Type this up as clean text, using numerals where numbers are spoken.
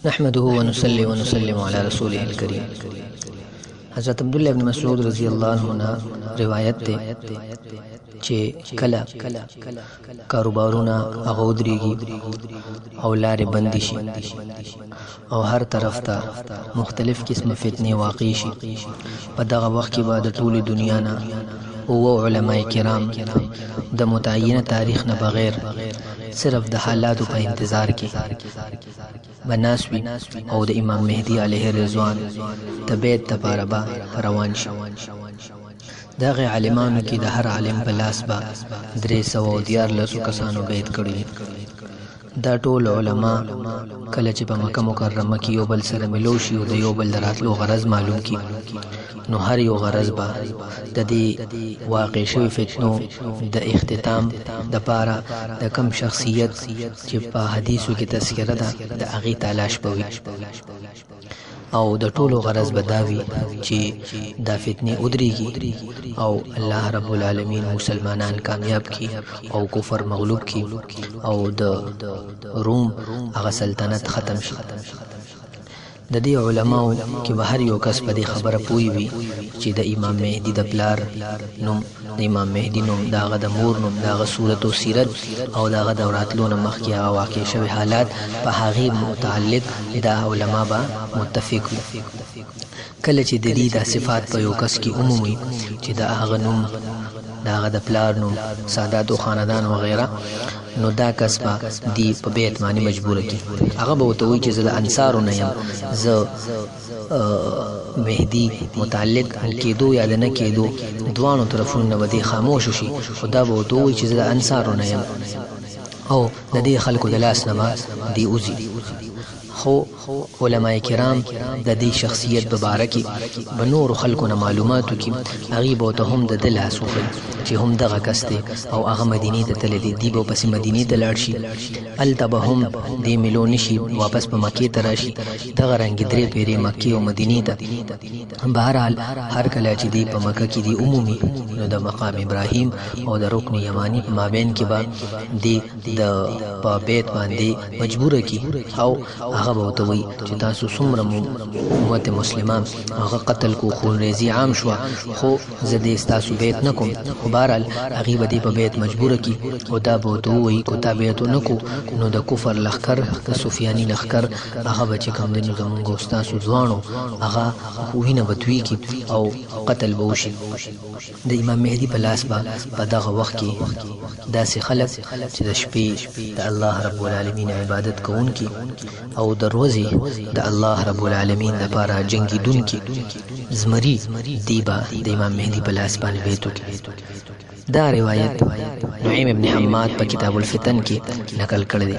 نحمده ونصلي ونسلم على رسوله الكريم. حضرت عبداللہ ابن مسعود رضی اللہ عنہ روایت تے چې کلا کاروبارونه هغه ودرېږي او لارې بندې شي او هر طرف ته مختلف قسمه فتنې واقع شي. په دغه وخت کې به د ټولې دنیا نه او علماء کرام د متعینه تاریخ نه بغیر صرف د حالاتو په انتظار کې بناسوي او د امام مهدی علیه رضوان د بیت دپاره به روان شي. دغه عالمانو کې د هر عالم په لاس به 314 کسانو بیت کړي. دا ټول علما کله چې په مکه مکرمه کې یو بل سره ملو شي او د یو بل د راتلو غرض معلوم کړي، نو هر یو غرض به د دې واقع شوي فتنو د اختتام دپاره د کم شخصیت چې په حدیثو کې تذکره ده د هغې تلاش به وي، او د ټولو غرض به دا وي چې دا فتنې ودرېږي او الله رب العالمین مسلمانان کامیاب کی او کفر مغلوب کی او د روم هغه سلطنت ختم شي. د دې علماو کې به هر یو کس په دې خبره پوه وي چې د امام مهدي د پلار نوم، د امام مهدي نوم، د هغه د مور نوم، د هغه صورت او سیرت او د هغه د راتلو نه مخکې هغه واقع شوي حالات په هغې متعلق دا علما به متفق وي. کله چې د دې دا صفات په یو کس کې عمومي چې د هغه نوم، د هغه د پلار نوم، سادات او خاندان وغیره، نو دا کس به دی په بیت باندې مجبوره کی. هغه به ورته وایي چې زه د انصارو نه یم، زه مهدي متعلق کېدو یا د نه کېدو دواړو طرفونو نه به دی خاموش شي، خو دا به ورته وایي چې زه د انصارو نه یم او د دې خلکو د لاس نه به دی وځي. خو علماء کرام د دې شخصیت په باره کې به نورو خلکو نه معلومات وکړي، هغې به ورته هم د ده لاس وښیي چې هم دغه کس دی او هغه مدینې ته تللی دی، دی به پسې مدینې ته لاړ شي، هلته به هم دې ملو نه شي، واپس په مکې ته راشي. دغه رنګې 3 پیرې مکې او مدینې ته. بهرحال هر کله چې دی په مکه کې دی عمومي، نو د مقام ابراهیم او د رکن یمانی په مابین کې به دی د په بیت باندې مجبوره کی او هغه به ورته وایي چې تاسو څومره امت مسلمان هغه قتل کو، خونریزي عام شوه، خو زه دې ستاسو بیت نه کوم. خو بهرحال هغې به دې په بیت مجبوره کی او دا به ورته ووایي که تا بیت ونه کو نو د کفر لښکر، د سفیاني لښکر هغه به چې کوم دی نو زمونږ او ستاسو ځوانو هغه وینه به تویږي او قتل به وشي. د امام مهدي په لاس به په دغه وخت کې داسې خلک چې د شپې د الله رب العالمین عبادت کوونکي او د ورځې د الله رب العالمین لپاره جنګېدونکي زمري، دی به د امام مهدي په لاس باندې بیت وکړي. دا روایت نعیم ابن حماد په کتاب الفتن کې نقل کړی دی.